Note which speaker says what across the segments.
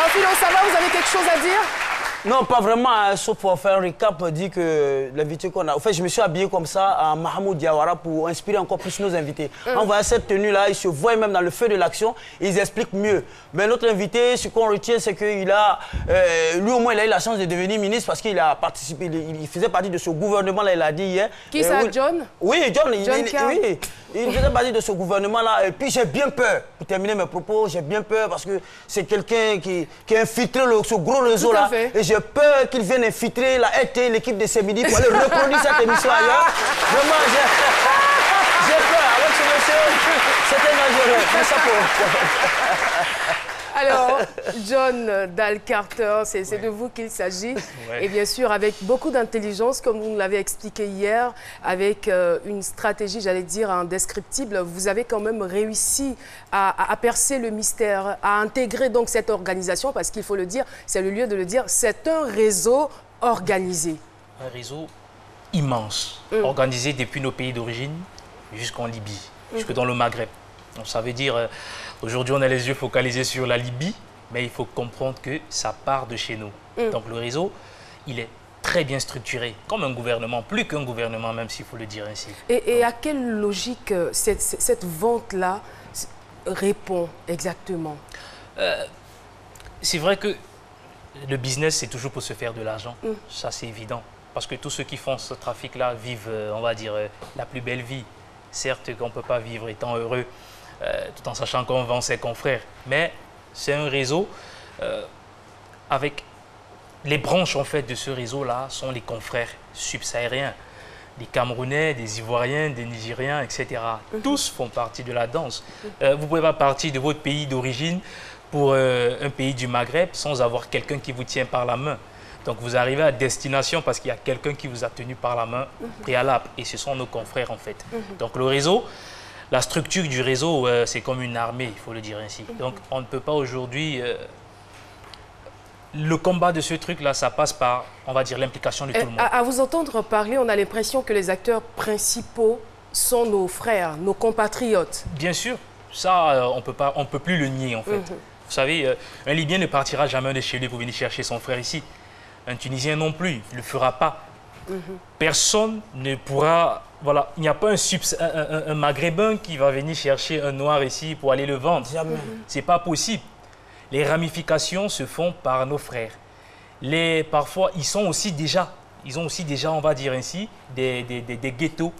Speaker 1: Philo, ça va, vous avez quelque chose à dire?
Speaker 2: Non, pas vraiment, hein, sauf pour faire un recap, dire que l'invité qu'on a... En fait, je me suis habillé comme ça à Mahamoud Diawara pour inspirer encore plus nos invités. En voyant cette tenue-là, ils se voient même dans le feu de l'action, ils expliquent mieux. Mais notre invité, ce qu'on retient, c'est qu'il a... lui, au moins, il a eu la chance de devenir ministre parce qu'il a participé, il faisait partie de ce gouvernement-là, il a dit hier.
Speaker 1: Qui ça,
Speaker 2: oui,
Speaker 1: John?
Speaker 2: Oui, John,
Speaker 1: Oui.
Speaker 2: Il faisait partie de ce gouvernement-là. Et puis, j'ai bien peur, pour terminer mes propos, j'ai bien peur parce que c'est quelqu'un qui a infiltré ce gros réseau-là. Et j'ai peur qu'il vienne infiltrer la RT, l'équipe de ce midi, pour aller reproduire cette émission ailleurs. Vraiment, j'ai peur. Avec ce monsieur, c'était dangereux. Merci pour...
Speaker 1: Alors, John Dal Carter, c'est de vous qu'il s'agit. Ouais. Et bien sûr, avec beaucoup d'intelligence, comme vous nous l'avez expliqué hier, avec une stratégie, j'allais dire, indescriptible, vous avez quand même réussi à percer le mystère, à intégrer donc cette organisation, parce qu'il faut le dire, c'est le lieu de le dire, c'est un réseau organisé.
Speaker 3: Un réseau immense, organisé depuis nos pays d'origine jusqu'en Libye, jusque dans le Maghreb. Donc, ça veut dire... Aujourd'hui, on a les yeux focalisés sur la Libye, mais il faut comprendre que ça part de chez nous. Donc le réseau, il est très bien structuré, comme un gouvernement, plus qu'un gouvernement, même s'il faut le dire ainsi.
Speaker 1: Et à quelle logique cette vente-là répond exactement?
Speaker 3: C'est vrai que le business, c'est toujours pour se faire de l'argent. Ça, c'est évident. Parce que tous ceux qui font ce trafic-là vivent, on va dire, la plus belle vie. Certes, qu'on ne peut pas vivre étant heureux, tout en sachant qu'on vend ses confrères. Mais c'est un réseau avec les branches en fait de ce réseau-là sont les confrères subsahariens, des Camerounais, des Ivoiriens, des Nigériens, etc. Tous font partie de la danse. Vous ne pouvez pas partir de votre pays d'origine pour un pays du Maghreb sans avoir quelqu'un qui vous tient par la main. Donc vous arrivez à destination parce qu'il y a quelqu'un qui vous a tenu par la main préalable. Et ce sont nos confrères en fait. Donc le réseau... La structure du réseau, c'est comme une armée, il faut le dire ainsi. Donc, on ne peut pas aujourd'hui... le combat de ce truc-là, ça passe par, on va dire, l'implication de tout le monde.
Speaker 1: À vous entendre parler, on a l'impression que les acteurs principaux sont nos frères, nos compatriotes.
Speaker 3: Bien sûr. Ça, on ne peut plus le nier, en fait. Vous savez, un Libyen ne partira jamais de chez lui pour venir chercher son frère ici. Un Tunisien non plus, il ne le fera pas. Personne ne pourra... Voilà, il n'y a pas un Maghrébin qui va venir chercher un Noir ici pour aller le vendre. Ce n'est pas possible. Les ramifications se font par nos frères. Parfois, ils ont aussi déjà, on va dire ainsi, des ghettos.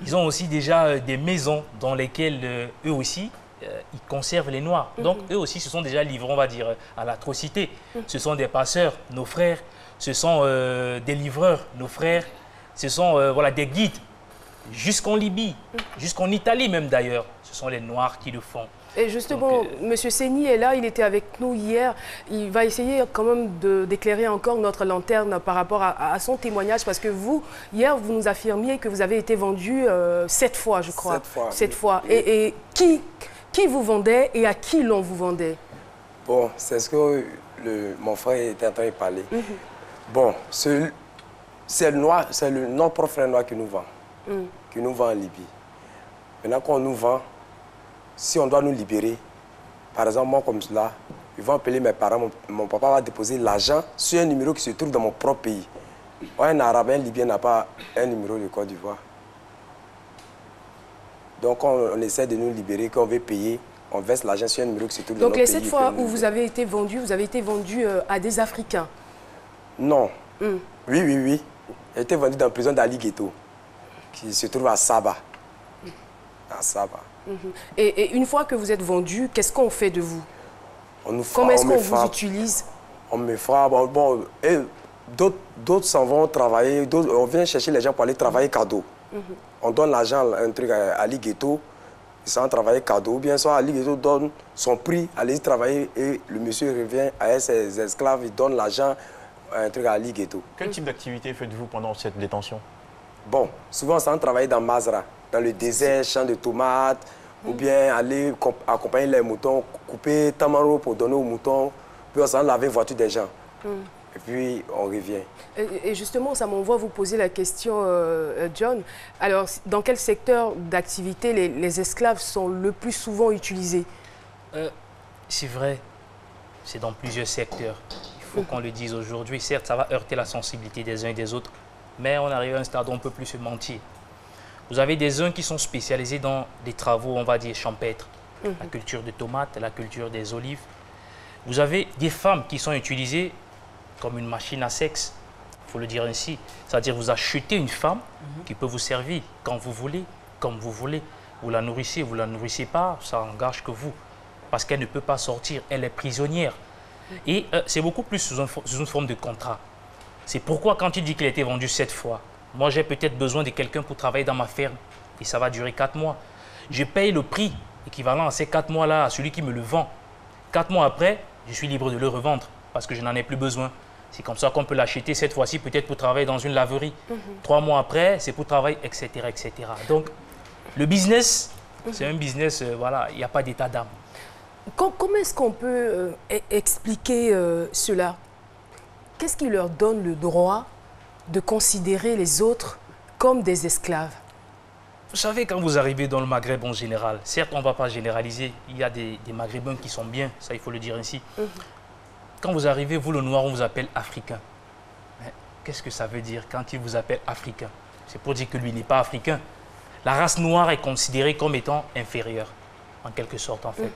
Speaker 3: Ils ont aussi déjà des maisons dans lesquelles eux aussi, ils conservent les Noirs. Donc, eux aussi se sont déjà livrés, on va dire, à l'atrocité. Ce sont des passeurs, nos frères. Ce sont des livreurs, nos frères. Ce sont voilà, des guides, jusqu'en Libye, jusqu'en Italie même d'ailleurs. Ce sont les Noirs qui le font.
Speaker 1: Et justement, M. Seni est là, il était avec nous hier. Il va essayer quand même d'éclairer encore notre lanterne par rapport à son témoignage. Parce que vous, hier, vous nous affirmiez que vous avez été vendu 7 fois, je crois. 7 fois. Et qui vous vendait et à qui l'on vous vendait?
Speaker 4: Bon, c'est ce que mon frère était en train de parler. Bon, c'est notre propre frère noir qui nous vend. Qui nous vend en Libye. Maintenant qu'on nous vend, si on doit nous libérer, par exemple, moi comme cela, ils vont appeler mes parents, mon papa va déposer l'argent sur un numéro qui se trouve dans mon propre pays. Un Arabe, un Libyen n'a pas un numéro de Côte d'Ivoire. Donc on essaie de nous libérer, quand on veut payer, on verse l'argent sur un numéro qui se trouve dans notre pays.
Speaker 1: Donc les 7 fois où vous avez été vendu à des Africains?
Speaker 4: Non. Oui. J'ai été vendu dans la prison d'Ali Ghetto, qui se trouve à Saba. À Saba.
Speaker 1: Et une fois que vous êtes vendu, qu'est-ce qu'on fait de vous? Comment est-ce qu'on vous utilise?
Speaker 4: On me frappe. Bon, d'autres s'en vont travailler. On vient chercher les gens pour aller travailler cadeau. On donne l'argent, un truc à Ali Ghetto, ils s'en travailler cadeau. Ou bien soit Ali Ghetto donne son prix, aller travailler et le monsieur revient avec ses esclaves, il donne l'argent, un truc à Ali Ghetto.
Speaker 5: Quel type d'activité faites-vous pendant cette détention?
Speaker 4: Bon, souvent on s'en travaille dans Mazra, dans le désert, champ de tomates, ou bien aller accompagner les moutons, couper tamaro pour donner aux moutons, puis on s'en laver voiture des gens. Et puis on revient.
Speaker 1: Et justement, ça m'envoie vous poser la question, John. Alors, dans quel secteur d'activité les esclaves sont le plus souvent utilisés?
Speaker 3: C'est vrai. c'est dans plusieurs secteurs. Il faut qu'on le dise aujourd'hui. Certes, ça va heurter la sensibilité des uns et des autres, mais on arrive à un stade où on ne peut plus se mentir. Vous avez des uns qui sont spécialisés dans des travaux, on va dire, champêtres. La culture de tomates, la culture des olives. Vous avez des femmes qui sont utilisées comme une machine à sexe, il faut le dire ainsi. C'est-à-dire vous achetez une femme qui peut vous servir quand vous voulez, comme vous voulez. Vous la nourrissez, vous ne la nourrissez pas, ça engage que vous. Parce qu'elle ne peut pas sortir, elle est prisonnière. Et c'est beaucoup plus sous une forme de contrat. C'est pourquoi quand il dit qu'il a été vendu 7 fois, moi j'ai peut-être besoin de quelqu'un pour travailler dans ma ferme. Et ça va durer 4 mois. Je paye le prix équivalent à ces 4 mois-là à celui qui me le vend. 4 mois après, je suis libre de le revendre parce que je n'en ai plus besoin. C'est comme ça qu'on peut l'acheter cette fois-ci peut-être pour travailler dans une laverie. 3 mois après, c'est pour travailler, etc., etc. Donc, le business, c'est un business, voilà, il n'y a pas d'état d'âme.
Speaker 1: Comment est-ce qu'on peut expliquer cela? Qu'est-ce qui leur donne le droit de considérer les autres comme des esclaves?
Speaker 3: Vous savez, quand vous arrivez dans le Maghreb en général, certes, on ne va pas généraliser, il y a des Maghrébins qui sont bien, ça il faut le dire ainsi. Quand vous arrivez, vous le noir, on vous appelle africain. Qu'est-ce que ça veut dire quand il vous appelle africain? C'est pour dire que lui n'est pas africain. La race noire est considérée comme étant inférieure, en quelque sorte en fait,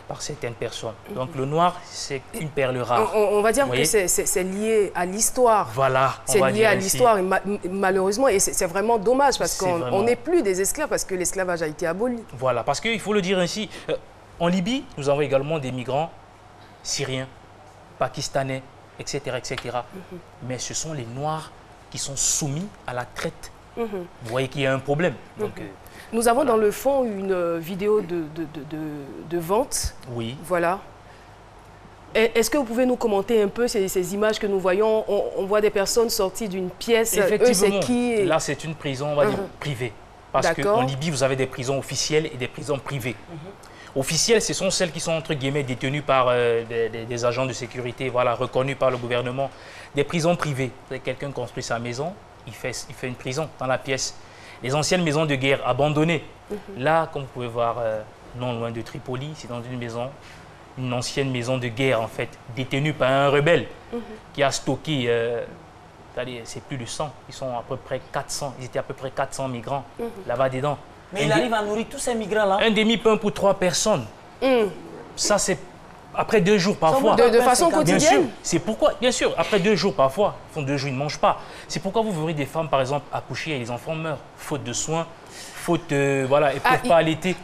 Speaker 3: par certaines personnes. Donc le noir, c'est une perle rare.
Speaker 1: On va dire que c'est lié à l'histoire.
Speaker 3: Voilà.
Speaker 1: C'est lié à l'histoire, malheureusement, et c'est vraiment dommage parce qu'on n'est plus des esclaves, parce que l'esclavage a été aboli.
Speaker 3: Voilà, parce qu'il faut le dire ainsi. En Libye, nous avons également des migrants syriens, pakistanais, etc. etc. Mais ce sont les Noirs qui sont soumis à la traite. Vous voyez qu'il y a un problème. Donc,
Speaker 1: nous avons dans le fond une vidéo de vente.
Speaker 3: Oui.
Speaker 1: Voilà. Est-ce que vous pouvez nous commenter un peu ces images que nous voyons? On voit des personnes sorties d'une pièce.
Speaker 3: Effectivement.
Speaker 1: Eux, c'est qui?
Speaker 3: Là, c'est une prison, on va dire, privée. Parce qu'en Libye, vous avez des prisons officielles et des prisons privées. Officielles, ce sont celles qui sont, entre guillemets, détenues par des agents de sécurité, voilà, reconnus par le gouvernement. Des prisons privées. Quelqu'un construit sa maison, il fait une prison dans la pièce. Les anciennes maisons de guerre abandonnées. Là, comme vous pouvez voir, non loin de Tripoli, c'est dans une maison, une ancienne maison de guerre, en fait, détenue par un rebelle qui a stocké, c'est plus de 100, ils sont à peu près 400, ils étaient à peu près 400 migrants là-bas dedans.
Speaker 2: Mais il arrive à nourrir tous ces migrants-là.
Speaker 3: Un demi-pain pour 3 personnes. Ça, c'est après 2 jours parfois.
Speaker 1: De façon quotidienne?
Speaker 3: Bien sûr. C'est pourquoi, bien sûr, après 2 jours parfois, ils font 2 jours, ils ne mangent pas. C'est pourquoi vous verrez des femmes, par exemple, accoucher et les enfants meurent. Faute de soins, faute de... Voilà, elles ne peuvent pas allaiter.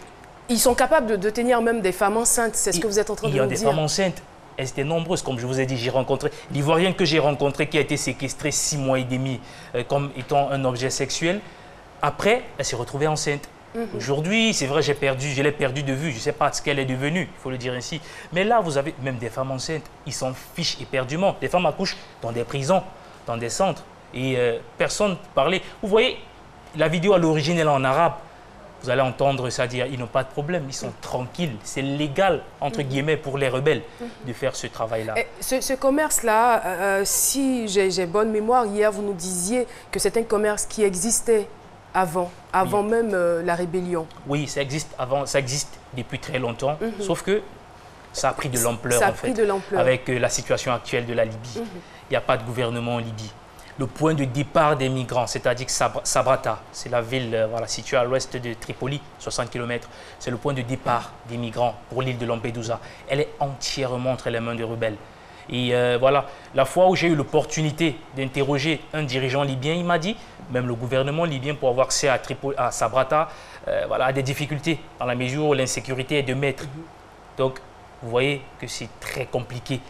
Speaker 1: Ils sont capables de tenir même des femmes enceintes, c'est ce que vous êtes en train de nous dire.
Speaker 3: Il y a des femmes enceintes. Elles étaient nombreuses, comme je vous ai dit, j'ai rencontré l'Ivoirienne que j'ai rencontrée qui a été séquestrée 6 mois et demi comme étant un objet sexuel. Après, elle s'est retrouvée enceinte. Aujourd'hui, c'est vrai, je l'ai perdue de vue. Je ne sais pas ce qu'elle est devenue, il faut le dire ainsi. Mais là, vous avez même des femmes enceintes. Ils s'en fichent éperdument. Les femmes accouchent dans des prisons, dans des centres. Et personne ne parlait. Vous voyez, la vidéo à l'origine, elle est en arabe. Vous allez entendre ça dire, ils n'ont pas de problème, ils sont tranquilles. C'est légal, entre guillemets, pour les rebelles de faire ce travail-là.
Speaker 1: Ce commerce-là, si j'ai bonne mémoire, hier, vous nous disiez que c'est un commerce qui existait avant même la rébellion.
Speaker 3: Oui, ça existe depuis très longtemps, sauf que ça a pris de l'ampleur, en fait, avec la situation actuelle de la Libye. Il n'y a pas de gouvernement en Libye. Le point de départ des migrants, c'est-à-dire que Sabratha, c'est la ville située à l'ouest de Tripoli, 60 km, c'est le point de départ des migrants pour l'île de Lampedusa. Elle est entièrement entre les mains des rebelles. Et voilà, la fois où j'ai eu l'opportunité d'interroger un dirigeant libyen, il m'a dit, même le gouvernement libyen, pour avoir accès à Sabratha, a des difficultés dans la mesure où l'insécurité est de maître. Donc, vous voyez que c'est très compliqué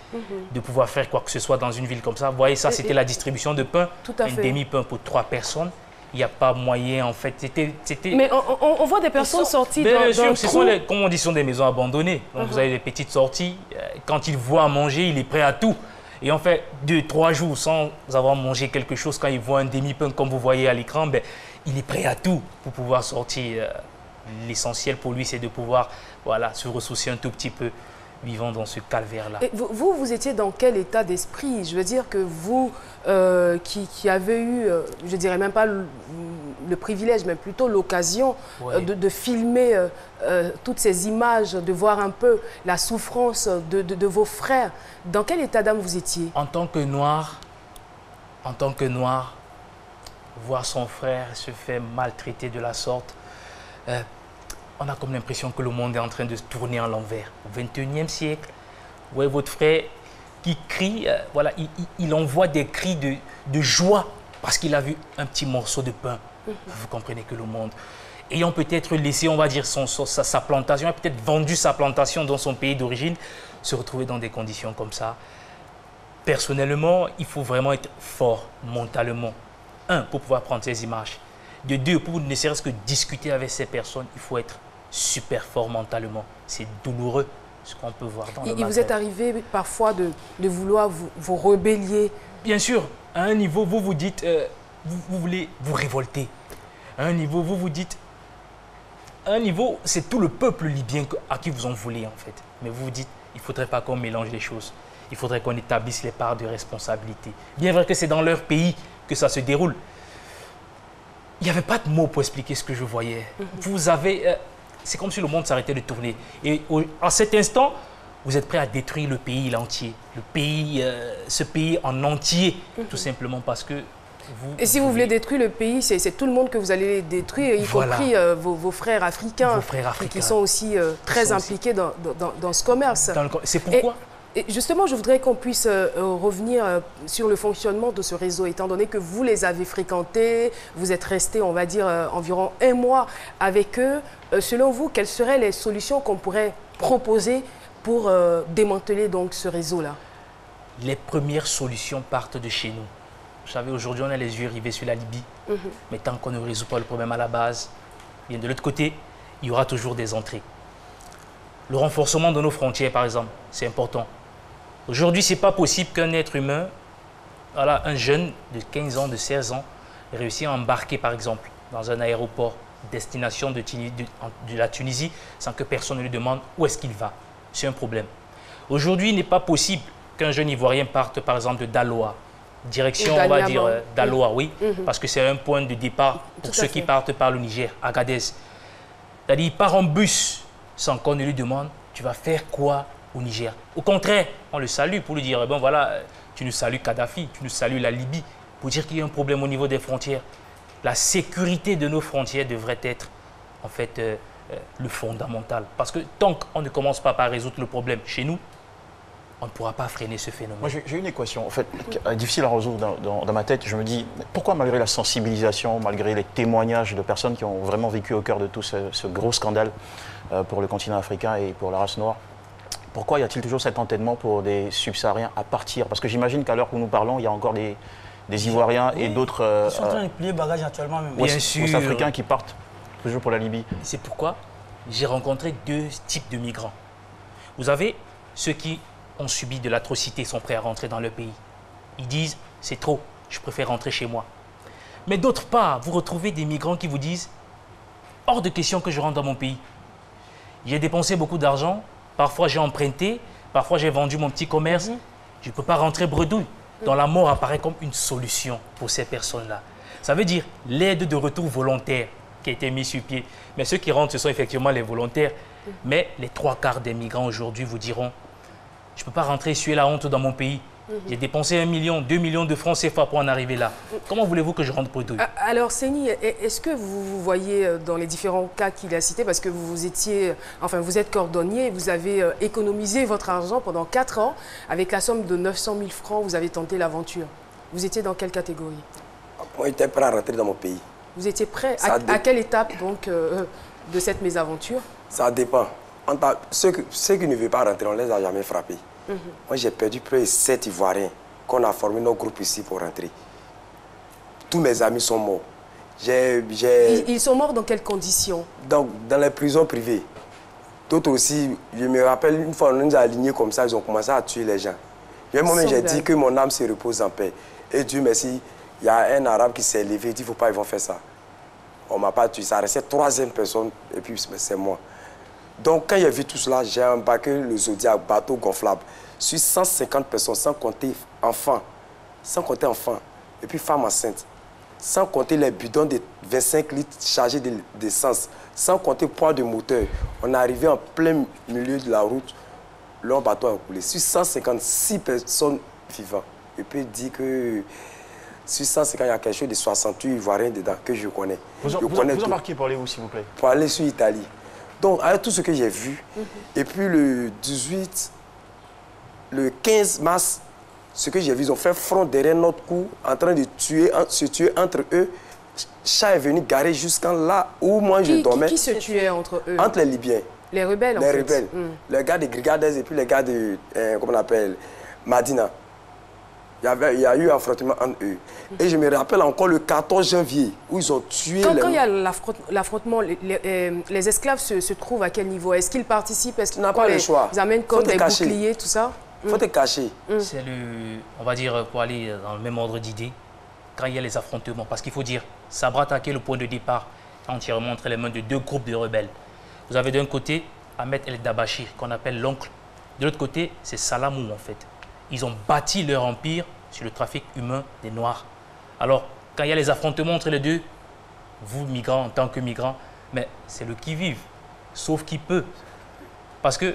Speaker 3: de pouvoir faire quoi que ce soit dans une ville comme ça. Vous voyez, ça, c'était la distribution de pain, un demi-pain pour 3 personnes. Il n'y a pas moyen, en fait.
Speaker 1: Mais on voit des personnes sorties
Speaker 3: bien sûr, comme on dit, ce sont des maisons abandonnées. Donc, vous avez des petites sorties. Quand il voit à manger, il est prêt à tout. Et en fait, 2-3 jours sans avoir mangé quelque chose, quand il voit un demi-pain, comme vous voyez à l'écran, il est prêt à tout pour pouvoir sortir. L'essentiel pour lui, c'est de pouvoir se ressourcer un tout petit peu. vivant dans ce calvaire-là.
Speaker 1: Et vous étiez dans quel état d'esprit? Je veux dire que vous, qui avez eu, je dirais même pas le privilège, mais plutôt l'occasion de filmer toutes ces images, de voir un peu la souffrance de vos frères, dans quel état d'âme vous étiez?
Speaker 3: En tant que noir, voir son frère se faire maltraiter de la sorte, on a comme l'impression que le monde est en train de se tourner en l'envers. Au XXIe siècle, vous voyez votre frère qui crie, voilà, il envoie des cris de joie parce qu'il a vu un petit morceau de pain. Vous comprenez que le monde, ayant peut-être laissé, on va dire, sa plantation, a peut-être vendu sa plantation dans son pays d'origine, se retrouver dans des conditions comme ça. Personnellement, il faut vraiment être fort mentalement. Un, pour pouvoir prendre ces images. De deux, pour ne serait-ce que discuter avec ces personnes, il faut être super fort mentalement. C'est douloureux ce qu'on peut voir dans le Maghreb.
Speaker 1: Et vous êtes arrivé parfois de vouloir vous rebellier?
Speaker 3: Bien sûr, à un niveau, vous vous dites, vous voulez vous révolter. À un niveau, vous vous dites, à un niveau, c'est tout le peuple libyen à qui vous en voulez en fait. Mais vous vous dites, il ne faudrait pas qu'on mélange les choses. Il faudrait qu'on établisse les parts de responsabilité. Bien vrai que c'est dans leur pays que ça se déroule. Il n'y avait pas de mots pour expliquer ce que je voyais. Vous avez... c'est comme si le monde s'arrêtait de tourner. Et à cet instant, vous êtes prêt à détruire le pays entier. Le pays, ce pays en entier, tout simplement parce que vous...
Speaker 1: Et si vous voulez détruire le pays, c'est tout le monde que vous allez détruire, y compris vos frères africains, qui sont aussi très impliqués dans ce commerce.
Speaker 3: C'est pourquoi...
Speaker 1: Et justement, je voudrais qu'on puisse revenir sur le fonctionnement de ce réseau, étant donné que vous les avez fréquentés, vous êtes restés, on va dire, environ 1 mois avec eux. Selon vous, quelles seraient les solutions qu'on pourrait proposer pour démanteler donc ce réseau-là?
Speaker 3: Les premières solutions partent de chez nous. Vous savez, aujourd'hui, on a les yeux rivés sur la Libye, mais tant qu'on ne résout pas le problème à la base, bien de l'autre côté, il y aura toujours des entrées. Le renforcement de nos frontières, par exemple, c'est important. Aujourd'hui, ce n'est pas possible qu'un être humain, voilà, un jeune de 15 ans, de 16 ans, réussisse à embarquer, par exemple, dans un aéroport destination de la Tunisie sans que personne ne lui demande où est-ce qu'il va. C'est un problème. Aujourd'hui, il n'est pas possible qu'un jeune Ivoirien parte, par exemple, de Daloa, direction, on va dire, Daloa, oui, parce que c'est un point de départ pour ceux qui partent par le Niger, Agadez. C'est-à-dire, il part en bus sans qu'on ne lui demande, tu vas faire quoi au Niger? Au contraire, on le salue pour lui dire, bon voilà, tu nous salues Kadhafi, tu nous salues la Libye, pour dire qu'il y a un problème au niveau des frontières. La sécurité de nos frontières devrait être, en fait, le fondamental. Parce que tant qu'on ne commence pas par résoudre le problème chez nous, on ne pourra pas freiner ce phénomène.
Speaker 5: Moi, j'ai une équation, en fait, difficile à résoudre dans ma tête. Je me dis, pourquoi malgré la sensibilisation, malgré les témoignages de personnes qui ont vraiment vécu au cœur de tout ce gros scandale pour le continent africain et pour la race noire, pourquoi y a-t-il toujours cet entêtement pour des subsahariens à partir? Parce que j'imagine qu'à l'heure où nous parlons, il y a encore des Ivoiriens et d'autres...
Speaker 2: Ils sont en train de plier bagages actuellement même.
Speaker 3: Bien sûr.
Speaker 5: Ouest-Africains qui partent toujours pour la Libye.
Speaker 3: C'est pourquoi j'ai rencontré 2 types de migrants. Vous avez ceux qui ont subi de l'atrocité, sont prêts à rentrer dans le pays. Ils disent, c'est trop, je préfère rentrer chez moi. Mais d'autre part, vous retrouvez des migrants qui vous disent, hors de question que je rentre dans mon pays. J'ai dépensé beaucoup d'argent, parfois j'ai emprunté, parfois j'ai vendu mon petit commerce, je ne peux pas rentrer bredouille. Donc la mort apparaît comme une solution pour ces personnes-là. Ça veut dire l'aide de retour volontaire qui a été mise sur pied. Mais ceux qui rentrent, ce sont effectivement les volontaires. Mais les 3/4 des migrants aujourd'hui vous diront, je ne peux pas rentrer essuyer la honte dans mon pays. J'ai dépensé 1 million, 2 millions de francs CFA pour en arriver là. Comment voulez-vous que je rentre bredouille?
Speaker 1: Alors, Seni, est-ce que vous voyez dans les différents cas qu'il a cités, parce que vous êtes cordonnier, vous avez économisé votre argent pendant 4 ans, avec la somme de 900 000 francs, vous avez tenté l'aventure. Vous étiez dans quelle catégorie?
Speaker 4: Moi, j'étais prêt à rentrer dans mon pays.
Speaker 1: Vous étiez prêt? À quelle étape donc de cette mésaventure?
Speaker 4: Ça dépend. Ceux qui ne veulent pas rentrer, on ne les a jamais frappés. Moi, j'ai perdu près de 7 Ivoiriens qu'on a formé nos groupes ici pour rentrer. Tous mes amis sont morts.
Speaker 1: Ils sont morts dans quelles conditions? Dans
Speaker 4: les prisons privées. D'autres aussi, je me rappelle, une fois, on nous a alignés comme ça, ils ont commencé à tuer les gens. Moi-même, j'ai dit que mon âme se repose en paix. Et Dieu merci, il y a un Arabe qui s'est levé, il dit, il ne faut pas, ils vont faire ça. On ne m'a pas tué. Ça restait 3e personne, et puis c'est moi. Donc, quand j'ai vu tout cela, j'ai embarqué le Zodiac, bateau gonflable, sur 150 personnes, sans compter enfants, et puis femmes enceintes, sans compter les bidons de 25 litres chargés d'essence, sans compter poids de moteur. On est arrivé en plein milieu de la route, le bateau a coulé. Sur 156 personnes vivantes. Et puis dire que sur 150, il y a quelque chose de 68 Ivoiriens dedans que je connais.
Speaker 5: Vous embarquez pour aller où, s'il vous plaît?
Speaker 4: Pour aller sur l'Italie. Donc, avec tout ce que j'ai vu, et puis le 18, le 15 mars, ce que j'ai vu, ils ont fait front derrière notre cou, en train de se tuer entre eux. Chat est venu garer jusqu'à là où moi je dormais.
Speaker 1: Qui se tuait entre eux?
Speaker 4: Entre les Libyens.
Speaker 1: Les rebelles, en
Speaker 4: fait.
Speaker 1: Les
Speaker 4: rebelles. Les gars de Grigades et puis les gars de, comment on appelle, Madina. Il y a eu un affrontement entre eux. Et je me rappelle encore le 14 janvier, où ils ont tué...
Speaker 1: Quand il y a l'affrontement, les esclaves se trouvent à quel niveau? Est-ce qu'ils participent? Est-ce qu'ils n'ont pas le choix? Ils amènent comme des boucliers, tout ça?
Speaker 4: Il faut te cacher.
Speaker 3: C'est on va dire, pour aller dans le même ordre d'idée, quand il y a les affrontements, parce qu'il faut dire, Sabrata, qui est le point de départ, entièrement entre les mains de deux groupes de rebelles. Vous avez d'un côté Ahmed El Dabachir, qu'on appelle l'oncle. De l'autre côté, c'est Salamou, en fait. Ils ont bâti leur empire sur le trafic humain des Noirs. Alors, quand il y a les affrontements entre les deux, vous, migrants, en tant que migrants, mais c'est le qui-vive, sauf qui peut. Parce que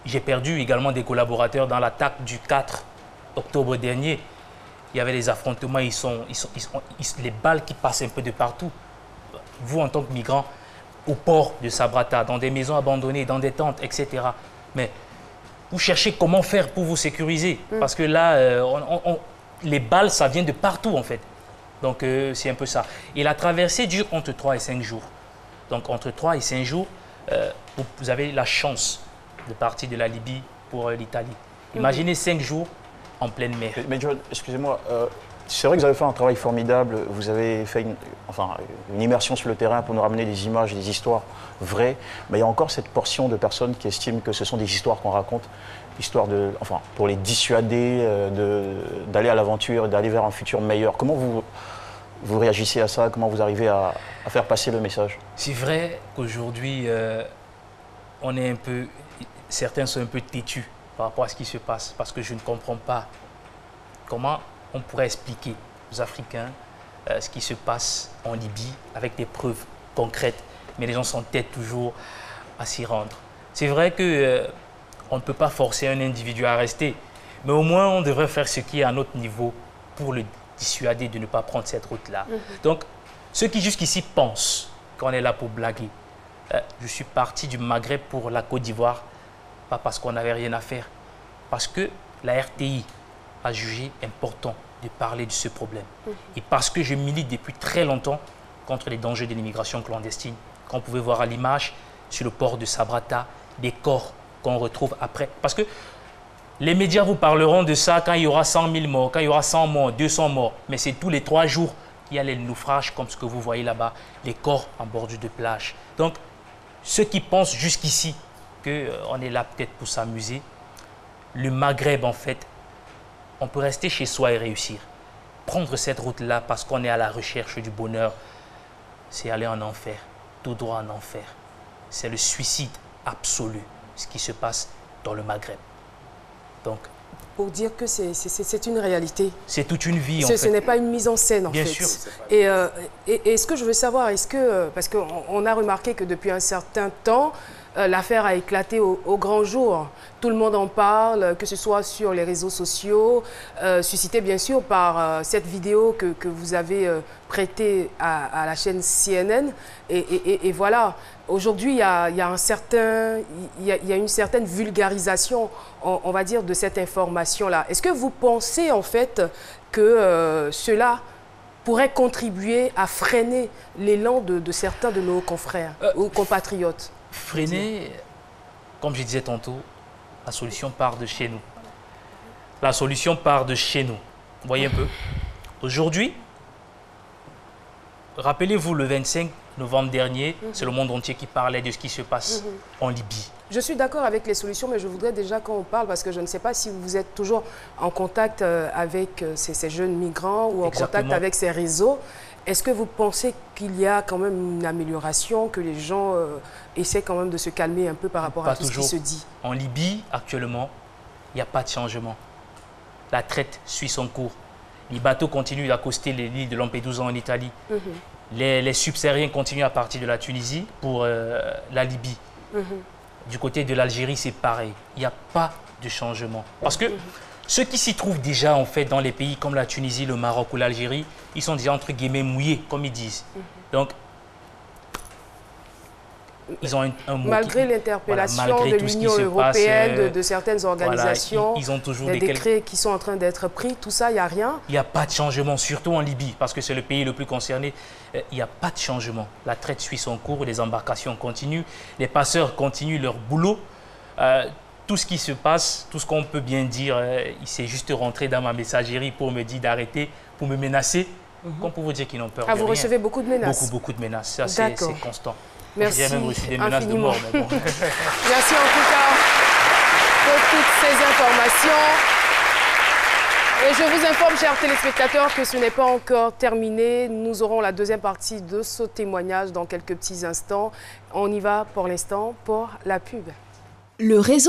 Speaker 3: j'ai perdu également des collaborateurs dans l'attaque du 4 octobre dernier. Il y avait des affrontements, les balles qui passent un peu de partout. Vous, en tant que migrants, au port de Sabrata, dans des maisons abandonnées, dans des tentes, etc. Mais vous cherchez comment faire pour vous sécuriser. Parce que là, les balles, ça vient de partout, en fait. Donc, c'est un peu ça. Et la traversée dure entre 3 et 5 jours. Donc, entre 3 et 5 jours, vous avez la chance de partir de la Libye pour l'Italie. Imaginez 5 jours en pleine mer.
Speaker 5: Mais John, excusez-moi, c'est vrai que vous avez fait un travail formidable, vous avez fait une immersion sur le terrain pour nous ramener des images, des histoires vraies, mais il y a encore cette portion de personnes qui estiment que ce sont des histoires qu'on raconte, histoire pour les dissuader d'aller à l'aventure, d'aller vers un futur meilleur. Comment vous réagissez à ça? Comment vous arrivez à faire passer le message?
Speaker 3: C'est vrai qu'aujourd'hui, certains sont un peu têtus par rapport à ce qui se passe, parce que je ne comprends pas comment on pourrait expliquer aux Africains ce qui se passe en Libye avec des preuves concrètes, mais les gens s'entêtent toujours à s'y rendre. C'est vrai qu'on ne peut pas forcer un individu à rester, mais au moins on devrait faire ce qui est à notre niveau pour le dissuader de ne pas prendre cette route-là. Donc, ceux qui jusqu'ici pensent qu'on est là pour blaguer, je suis parti du Maghreb pour la Côte d'Ivoire, pas parce qu'on n'avait rien à faire, parce que la RTI a jugé important de parler de ce problème. Et parce que je milite depuis très longtemps contre les dangers de l'immigration clandestine, qu'on pouvait voir à l'image sur le port de Sabrata, des corps qu'on retrouve après. Parce que les médias vous parleront de ça quand il y aura 100 000 morts, quand il y aura 100 morts, 200 morts, mais c'est tous les 3 jours qu'il y a les naufrages comme ce que vous voyez là-bas, les corps en bordure de plage. Donc, ceux qui pensent jusqu'ici qu'on est là peut-être pour s'amuser, le Maghreb, en fait, on peut rester chez soi et réussir. Prendre cette route-là parce qu'on est à la recherche du bonheur, c'est aller en enfer, tout droit en enfer. C'est le suicide absolu, ce qui se passe dans le Maghreb. Donc,
Speaker 1: pour dire que c'est une réalité.
Speaker 3: C'est toute une vie, en fait.
Speaker 1: Ce n'est pas une mise en scène, en fait.
Speaker 3: Bien sûr.
Speaker 1: Et ce que je veux savoir, parce qu'on a remarqué que depuis un certain temps, l'affaire a éclaté au grand jour. Tout le monde en parle, que ce soit sur les réseaux sociaux, suscité bien sûr par cette vidéo que vous avez prêtée à la chaîne CNN. Et voilà, aujourd'hui, il y a une certaine vulgarisation, on va dire, de cette information-là. Est-ce que vous pensez en fait que cela pourrait contribuer à freiner l'élan de certains de nos confrères ou compatriotes?
Speaker 3: Freiner, comme je disais tantôt, la solution part de chez nous. La solution part de chez nous. Vous voyez un peu? Aujourd'hui, rappelez-vous le 25 novembre dernier, c'est le monde entier qui parlait de ce qui se passe en Libye.
Speaker 1: Je suis d'accord avec les solutions, mais je voudrais déjà qu'on parle, parce que je ne sais pas si vous êtes toujours en contact avec ces jeunes migrants ou en contact avec ces réseaux. Est-ce que vous pensez qu'il y a quand même une amélioration, que les gens essaient quand même de se calmer un peu par rapport à tout ce qui se dit?
Speaker 3: En Libye, actuellement, il n'y a pas de changement. La traite suit son cours. Les bateaux continuent d'accoster l'île de Lampedusa en Italie. Les subsahariens continuent à partir de la Tunisie pour la Libye. Du côté de l'Algérie, c'est pareil. Il n'y a pas de changement. Parce que ceux qui s'y trouvent déjà, en fait, dans les pays comme la Tunisie, le Maroc ou l'Algérie, ils sont déjà, entre guillemets, mouillés, comme ils disent. Donc, ils ont un mot
Speaker 1: malgré l'interpellation de l'Union européenne, de certaines organisations,
Speaker 3: ils ont toujours
Speaker 1: des décrets qui sont en train d'être pris, tout ça, il n'y a rien.
Speaker 3: Il n'y a pas de changement, surtout en Libye, parce que c'est le pays le plus concerné. Il n'y a pas de changement. La traite suit son cours, les embarcations continuent, les passeurs continuent leur boulot. Tout ce qui se passe, tout ce qu'on peut bien dire, il s'est juste rentré dans ma messagerie pour me dire d'arrêter, pour me menacer. Comme pour vous dire qu'ils n'ont peur de rien.
Speaker 1: Vous recevez beaucoup de menaces?
Speaker 3: Beaucoup de menaces. Ça, c'est constant.
Speaker 1: Merci.
Speaker 3: J'ai même reçu des menaces de mort. Mais bon.
Speaker 1: Merci en tout cas pour toutes ces informations. Et je vous informe, chers téléspectateurs, que ce n'est pas encore terminé. Nous aurons la deuxième partie de ce témoignage dans quelques petits instants. On y va pour l'instant pour la pub.
Speaker 6: Le réseau